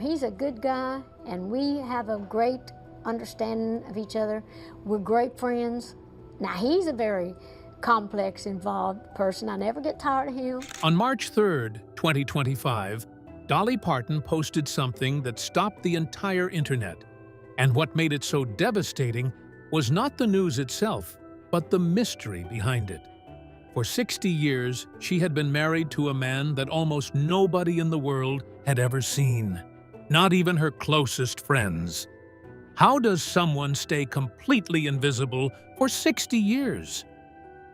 He's a good guy, and we have a great understanding of each other. We're great friends. Now, he's a very complex, involved person. I never get tired of him. On March 3rd, 2025, Dolly Parton posted something that stopped the entire internet. And what made it so devastating was not the news itself, but the mystery behind it. For 60 years, she had been married to a man that almost nobody in the world had ever seen, not even her closest friends. How does someone stay completely invisible for 60 years?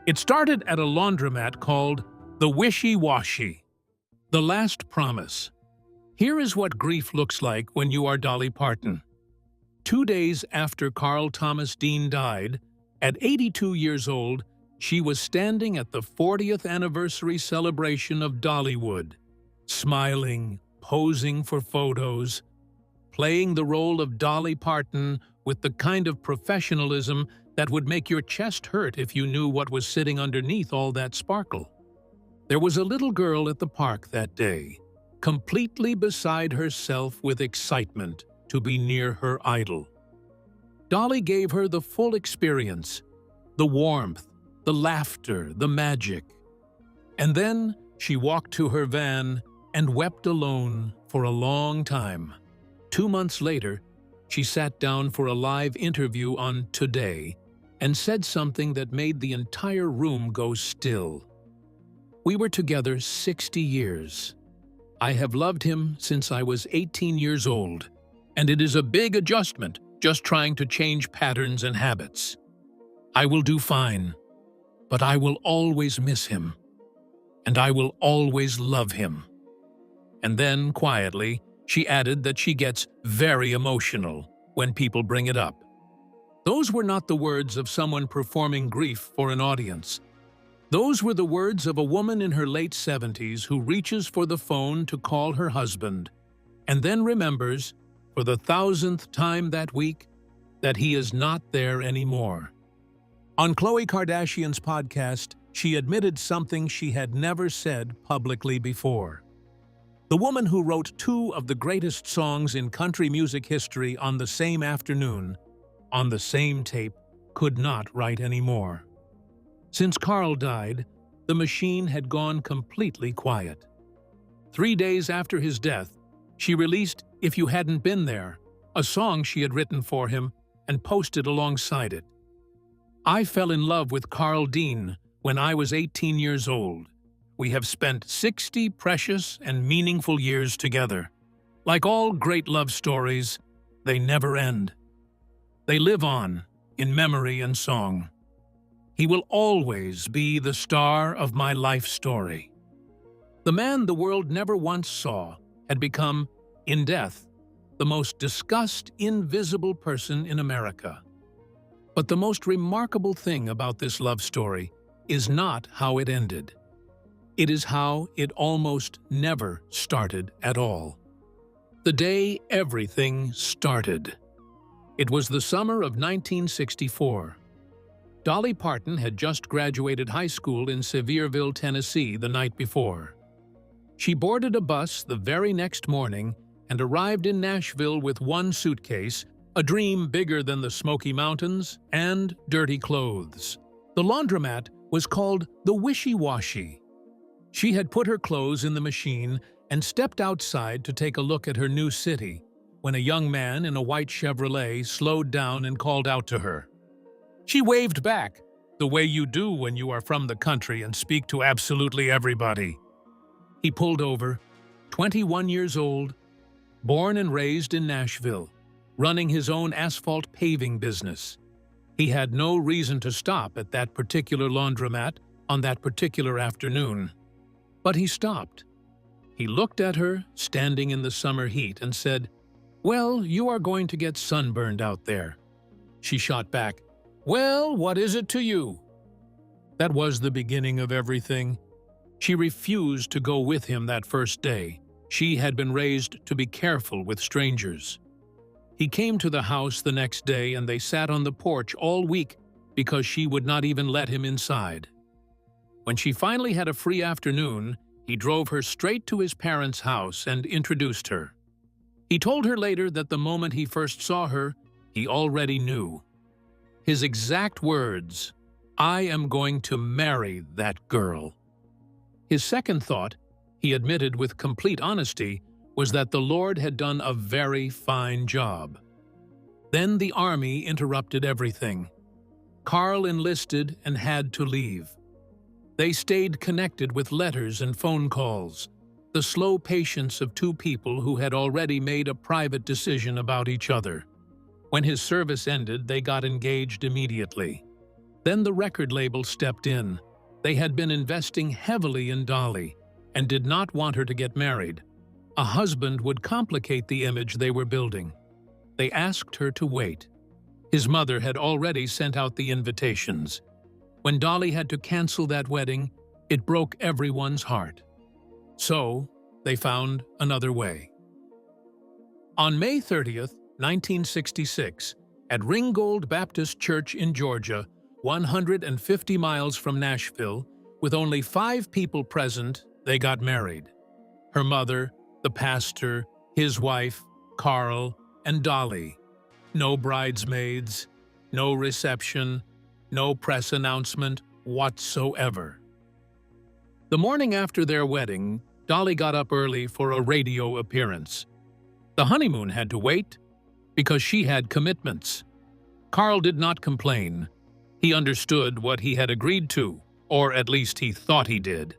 It started at a laundromat called the Wishy Washy. The Last Promise. Here is what grief looks like when you are Dolly Parton. 2 days after Carl Thomas Dean died, at 82 years old, she was standing at the 40th anniversary celebration of Dollywood, smiling, posing for photos, playing the role of Dolly Parton with the kind of professionalism that would make your chest hurt if you knew what was sitting underneath all that sparkle. There was a little girl at the park that day, completely beside herself with excitement to be near her idol. Dolly gave her the full experience, the warmth, the laughter, the magic. And then she walked to her van and wept alone for a long time. 2 months later, she sat down for a live interview on Today and said something that made the entire room go still. We were together 60 years. I have loved him since I was 18 years old, and it is a big adjustment just trying to change patterns and habits. I will do fine, but I will always miss him, and I will always love him. And then, quietly, she added that she gets very emotional when people bring it up. Those were not the words of someone performing grief for an audience. Those were the words of a woman in her late 70s who reaches for the phone to call her husband, and then remembers, for the 1,000th time that week, that he is not there anymore. On Khloe Kardashian's podcast, she admitted something she had never said publicly before. The woman who wrote 2 of the greatest songs in country music history on the same afternoon, on the same tape, could not write anymore. Since Carl died, the machine had gone completely quiet. 3 days after his death, she released If You Hadn't Been There, a song she had written for him, and posted alongside it. I fell in love with Carl Dean when I was 18 years old. We have spent 60 precious and meaningful years together. Like all great love stories, they never end. They live on, in memory and song. He will always be the star of my life story. The man the world never once saw had become, in death, the most discussed, invisible person in America. But the most remarkable thing about this love story is not how it ended. It is how it almost never started at all. The day everything started. It was the summer of 1964. Dolly Parton had just graduated high school in Sevierville, Tennessee, the night before. She boarded a bus the very next morning and arrived in Nashville with 1 suitcase, a dream bigger than the Smoky Mountains, and dirty clothes. The laundromat was called the Wishy Washy. She had put her clothes in the machine and stepped outside to take a look at her new city when a young man in a white Chevrolet slowed down and called out to her. She waved back, the way you do when you are from the country and speak to absolutely everybody. He pulled over, 21 years old, born and raised in Nashville, running his own asphalt paving business. He had no reason to stop at that particular laundromat on that particular afternoon. But he stopped. He looked at her, standing in the summer heat, and said, "Well, you are going to get sunburned out there." She shot back, "Well, what is it to you?" That was the beginning of everything. She refused to go with him that first day. She had been raised to be careful with strangers. He came to the house the next day and they sat on the porch all week because she would not even let him inside. When she finally had a free afternoon, he drove her straight to his parents' house and introduced her. He told her later that the moment he first saw her, he already knew. His exact words, "I am going to marry that girl." His second thought, he admitted with complete honesty, was that the Lord had done a very fine job. Then the army interrupted everything. Carl enlisted and had to leave. They stayed connected with letters and phone calls, the slow patience of two people who had already made a private decision about each other. When his service ended, they got engaged immediately. Then the record label stepped in. They had been investing heavily in Dolly and did not want her to get married. A husband would complicate the image they were building. They asked her to wait. His mother had already sent out the invitations. When Dolly had to cancel that wedding, it broke everyone's heart. So, they found another way. On May 30th, 1966, at Ringgold Baptist Church in Georgia, 150 miles from Nashville, with only 5 people present, they got married. Her mother, the pastor, his wife, Carl, and Dolly. No bridesmaids, no reception, no press announcement whatsoever. The morning after their wedding, Dolly got up early for a radio appearance. The honeymoon had to wait because she had commitments. Carl did not complain. He understood what he had agreed to, or at least he thought he did.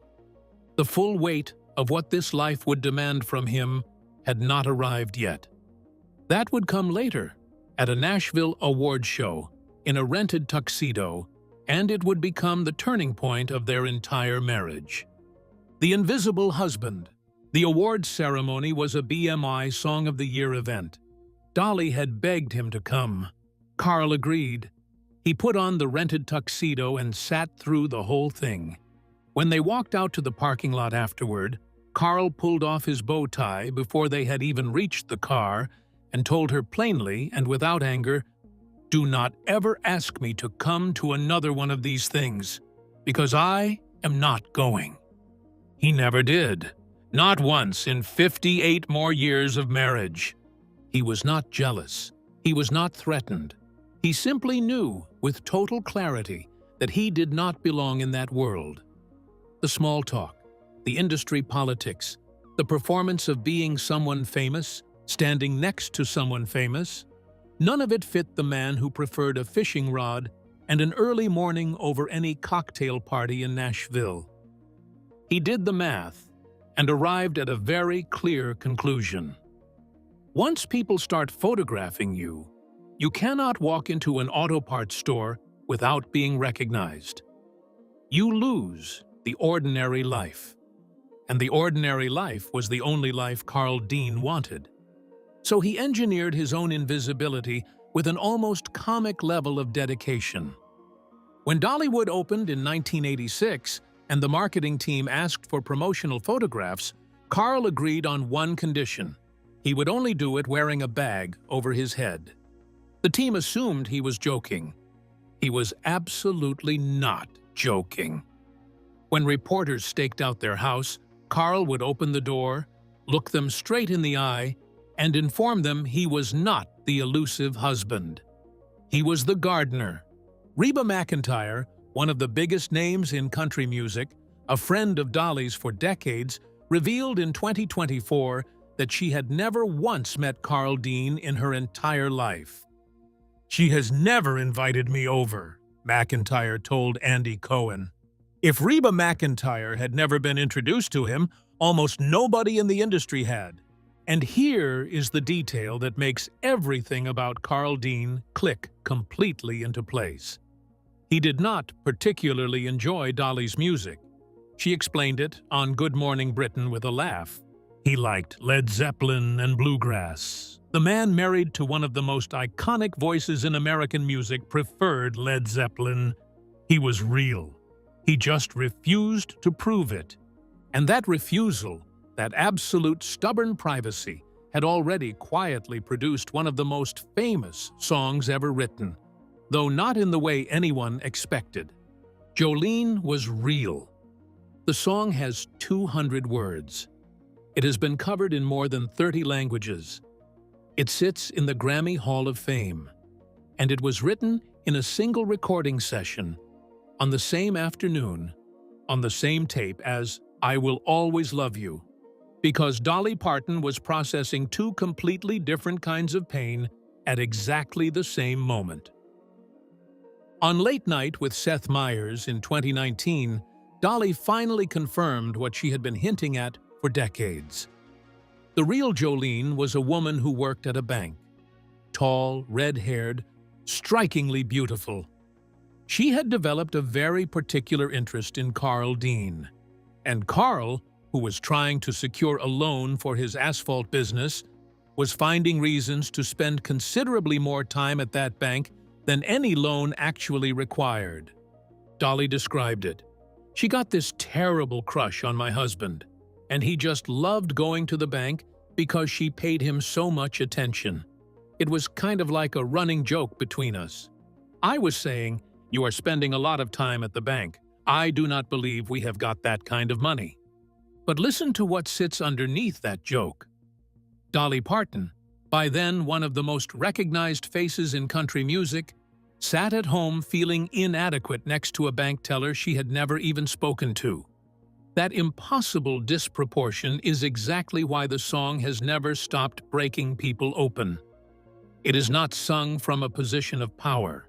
The full weight of what this life would demand from him had not arrived yet. That would come later, at a Nashville award show, in a rented tuxedo, and it would become the turning point of their entire marriage. The Invisible Husband. The awards ceremony was a BMI Song of the Year event. Dolly had begged him to come. Carl agreed. He put on the rented tuxedo and sat through the whole thing. When they walked out to the parking lot afterward, Carl pulled off his bow tie before they had even reached the car and told her plainly and without anger, "Do not ever ask me to come to another one of these things, because I am not going." He never did. Not once in 58 more years of marriage. He was not jealous. He was not threatened. He simply knew, with total clarity, that he did not belong in that world. The small talk, the industry politics, the performance of being someone famous, standing next to someone famous, none of it fit the man who preferred a fishing rod and an early morning over any cocktail party in Nashville. He did the math and arrived at a very clear conclusion. Once people start photographing you, you cannot walk into an auto parts store without being recognized. You lose the ordinary life. And the ordinary life was the only life Carl Dean wanted. So he engineered his own invisibility with an almost comic level of dedication. When Dollywood opened in 1986 and the marketing team asked for promotional photographs, Carl agreed on one condition. He would only do it wearing a bag over his head. The team assumed he was joking. He was absolutely not joking. When reporters staked out their house, Carl would open the door, look them straight in the eye, and inform them he was not the elusive husband. He was the gardener. Reba McEntire, one of the biggest names in country music, a friend of Dolly's for decades, revealed in 2024 that she had never once met Carl Dean in her entire life. "She has never invited me over," McEntire told Andy Cohen. If Reba McEntire had never been introduced to him, almost nobody in the industry had. And here is the detail that makes everything about Carl Dean click completely into place. He did not particularly enjoy Dolly's music. She explained it on Good Morning Britain with a laugh. He liked Led Zeppelin and bluegrass. The man married to one of the most iconic voices in American music preferred Led Zeppelin. He was real. He just refused to prove it. And that refusal, that absolute stubborn privacy, had already quietly produced one of the most famous songs ever written, though not in the way anyone expected. Jolene was real. The song has 200 words. It has been covered in more than 30 languages. It sits in the Grammy Hall of Fame, and it was written in a single recording session on the same afternoon, on the same tape as I Will Always Love You, because Dolly Parton was processing two completely different kinds of pain at exactly the same moment. On Late Night with Seth Meyers in 2019, Dolly finally confirmed what she had been hinting at for decades. The real Jolene was a woman who worked at a bank. Tall, red-haired, strikingly beautiful. She had developed a very particular interest in Carl Dean. And Carl, who was trying to secure a loan for his asphalt business, was finding reasons to spend considerably more time at that bank than any loan actually required. Dolly described it. She got this terrible crush on my husband, and he just loved going to the bank because she paid him so much attention. It was kind of like a running joke between us. I was saying, "You are spending a lot of time at the bank. I do not believe we have got that kind of money." But listen to what sits underneath that joke. Dolly Parton, by then one of the most recognized faces in country music, sat at home feeling inadequate next to a bank teller she had never even spoken to. That impossible disproportion is exactly why the song has never stopped breaking people open. It is not sung from a position of power.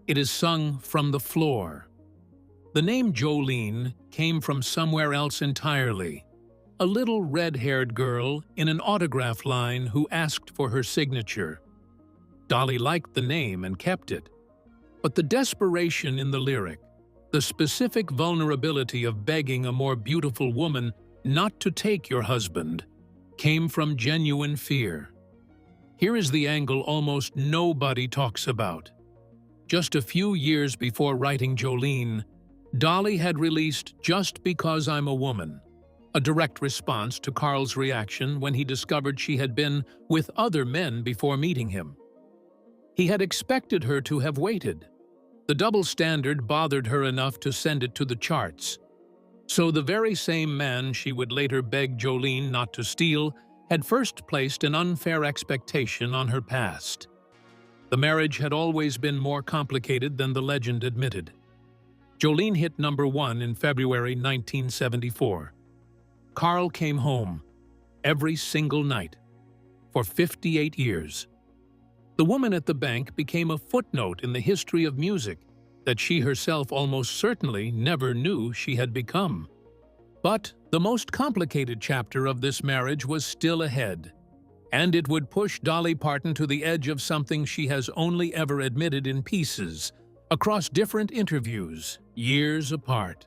It is sung from the floor. The name Jolene came from somewhere else entirely. A little red-haired girl in an autograph line who asked for her signature. Dolly liked the name and kept it. But the desperation in the lyric, the specific vulnerability of begging a more beautiful woman not to take your husband, came from genuine fear. Here is the angle almost nobody talks about. Just a few years before writing Jolene, Dolly had released Just Because I'm a Woman, a direct response to Carl's reaction when he discovered she had been with other men before meeting him. He had expected her to have waited. The double standard bothered her enough to send it to the charts. So the very same man she would later beg Jolene not to steal had first placed an unfair expectation on her past. The marriage had always been more complicated than the legend admitted. Jolene hit #1 in February 1974. Carl came home every single night for 58 years. The woman at the bank became a footnote in the history of music that she herself almost certainly never knew she had become. But the most complicated chapter of this marriage was still ahead, and it would push Dolly Parton to the edge of something she has only ever admitted in pieces, across different interviews, years apart.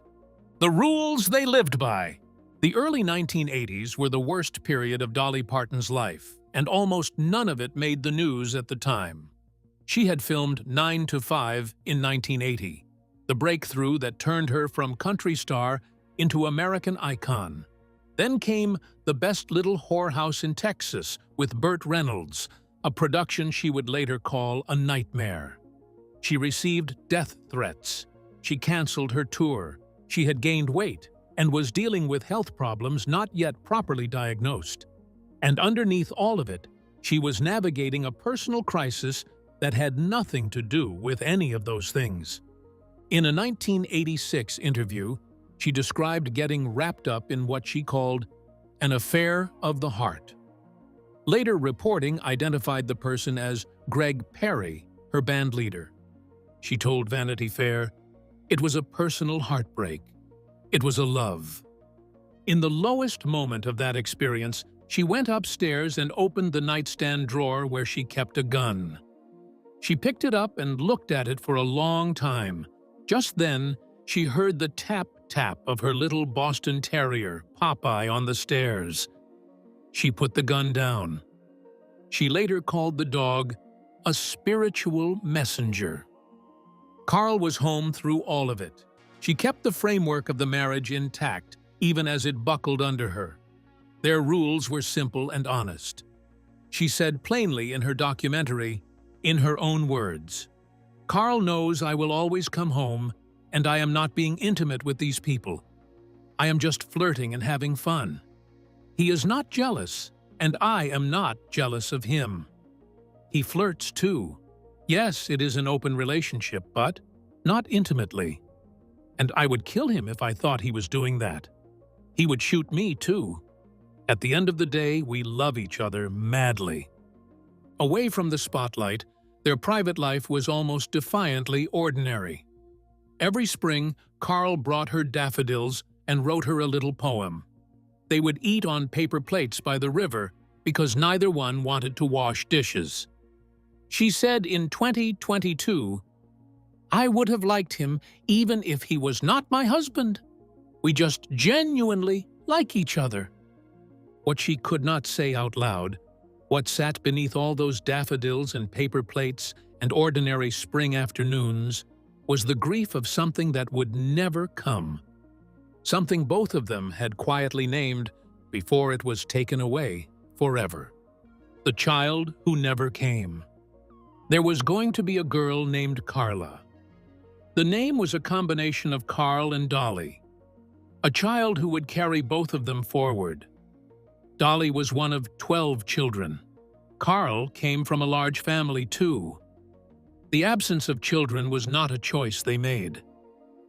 The rules they lived by. The early 1980s were the worst period of Dolly Parton's life, and almost none of it made the news at the time. She had filmed 9 to 5 in 1980, the breakthrough that turned her from country star into American icon. Then came The Best Little Whorehouse in Texas with Burt Reynolds, a production she would later call a nightmare. She received death threats. She canceled her tour. She had gained weight and was dealing with health problems not yet properly diagnosed. And underneath all of it, she was navigating a personal crisis that had nothing to do with any of those things. In a 1986 interview, she described getting wrapped up in what she called an affair of the heart. Later reporting identified the person as Greg Perry, her bandleader. She told Vanity Fair, "It was a personal heartbreak. It was a love." In the lowest moment of that experience, she went upstairs and opened the nightstand drawer where she kept a gun. She picked it up and looked at it for a long time. Just then, she heard the tap-tap of her little Boston Terrier, Popeye, on the stairs. She put the gun down. She later called the dog a spiritual messenger. Carl was home through all of it. She kept the framework of the marriage intact, even as it buckled under her. Their rules were simple and honest. She said plainly in her documentary, in her own words, "Carl knows I will always come home, and I am not being intimate with these people. I am just flirting and having fun. He is not jealous. and I am not jealous of him. He flirts too. Yes, it is an open relationship, but not intimately. And I would kill him if I thought he was doing that. He would shoot me too. At the end of the day, we love each other madly. Away from the spotlight, their private life was almost defiantly ordinary. Every spring, Carl brought her daffodils and wrote her a little poem. They would eat on paper plates by the river because neither one wanted to wash dishes. She said in 2022, "I would have liked him even if he was not my husband. We just genuinely like each other." What she could not say out loud, what sat beneath all those daffodils and paper plates and ordinary spring afternoons, was the grief of something that would never come. Something both of them had quietly named before it was taken away forever. The child who never came. There was going to be a girl named Carla. The name was a combination of Carl and Dolly. A child who would carry both of them forward. Dolly was one of 12 children. Carl came from a large family too. The absence of children was not a choice they made.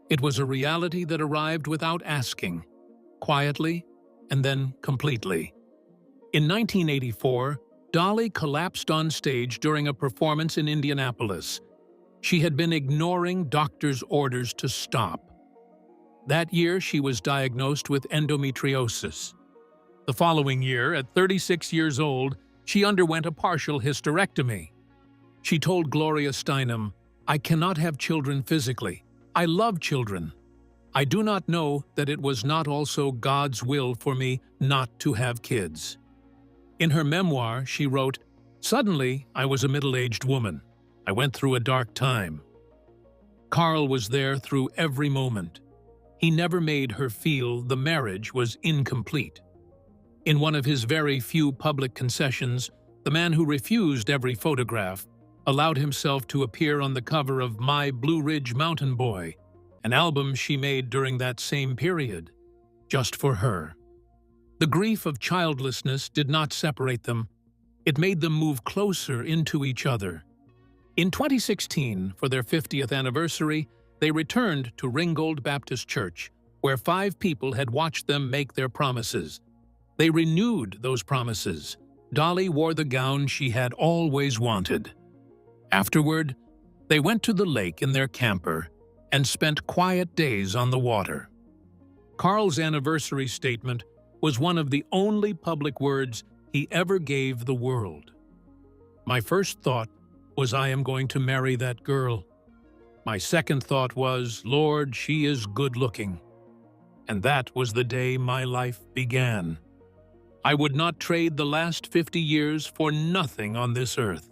It was a reality that arrived without asking, quietly and then completely. In 1984, Dolly collapsed on stage during a performance in Indianapolis. She had been ignoring doctors' orders to stop. That year, she was diagnosed with endometriosis. The following year, at 36 years old, she underwent a partial hysterectomy. She told Gloria Steinem, "I cannot have children physically. I love children. I do not know that it was not also God's will for me not to have kids." In her memoir, she wrote, "Suddenly, I was a middle-aged woman. I went through a dark time." Carl was there through every moment. He never made her feel the marriage was incomplete. In one of his very few public concessions, the man who refused every photograph allowed himself to appear on the cover of My Blue Ridge Mountain Boy, an album she made during that same period, just for her. The grief of childlessness did not separate them. It made them move closer into each other. In 2016, for their 50th anniversary, they returned to Ringgold Baptist Church, where 5 people had watched them make their promises. They renewed those promises. Dolly wore the gown she had always wanted. Afterward, they went to the lake in their camper and spent quiet days on the water. Carl's anniversary statement was one of the only public words he ever gave the world. "My first thought was, I am going to marry that girl. My second thought was, Lord, she is good-looking. And that was the day my life began. I would not trade the last 50 years for nothing on this earth."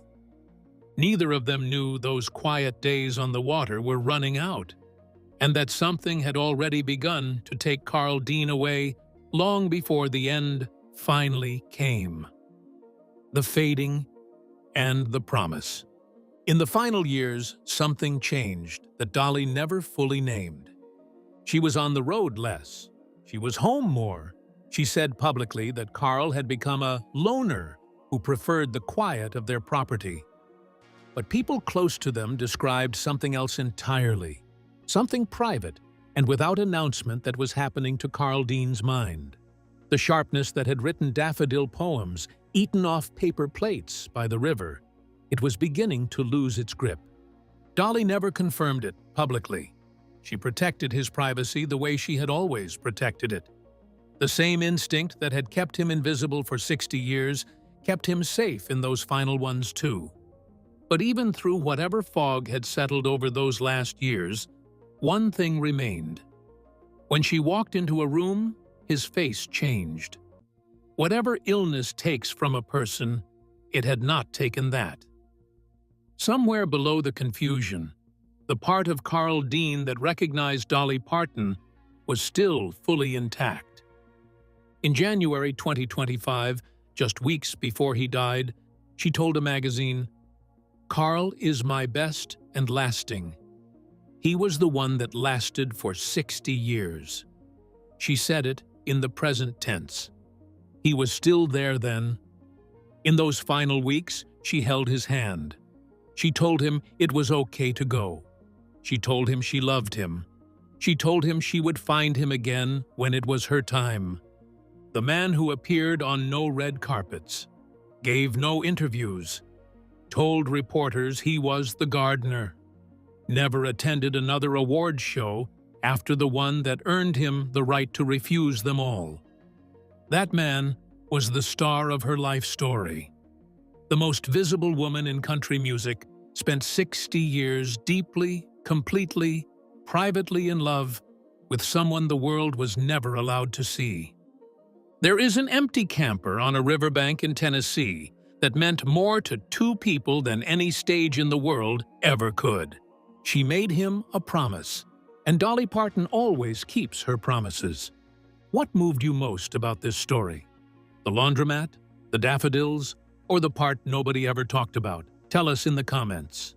Neither of them knew those quiet days on the water were running out, and that something had already begun to take Carl Dean away long before the end finally came. The fading and the promise. In the final years, something changed that Dolly never fully named. She was on the road less. She was home more. She said publicly that Carl had become a loner who preferred the quiet of their property. But people close to them described something else entirely, something private and without announcement that was happening to Carl Dean's mind. The sharpness that had written daffodil poems, eaten off paper plates by the river, it was beginning to lose its grip. Dolly never confirmed it publicly. She protected his privacy the way she had always protected it. The same instinct that had kept him invisible for 60 years kept him safe in those final ones too. But even through whatever fog had settled over those last years, one thing remained. When she walked into a room, his face changed. Whatever illness takes from a person, it had not taken that. Somewhere below the confusion, the part of Carl Dean that recognized Dolly Parton was still fully intact. In January 2025, just weeks before he died, she told a magazine, "Carl is my best and lasting. He was the one that lasted for 60 years. She said it in the present tense. He was still there then, In those final weeks, she held his hand. She told him it was okay to go. She told him she loved him. She told him she would find him again when it was her time. The man who appeared on no red carpets, gave no interviews, told reporters he was the gardener, never attended another award show after the one that earned him the right to refuse them all. That man was the star of her life story. The most visible woman in country music spent 60 years deeply, completely, privately in love with someone the world was never allowed to see. There is an empty camper on a riverbank in Tennessee that meant more to two people than any stage in the world ever could. She made him a promise, and Dolly Parton always keeps her promises. What moved you most about this story? The laundromat, the daffodils, or the part nobody ever talked about? Tell us in the comments.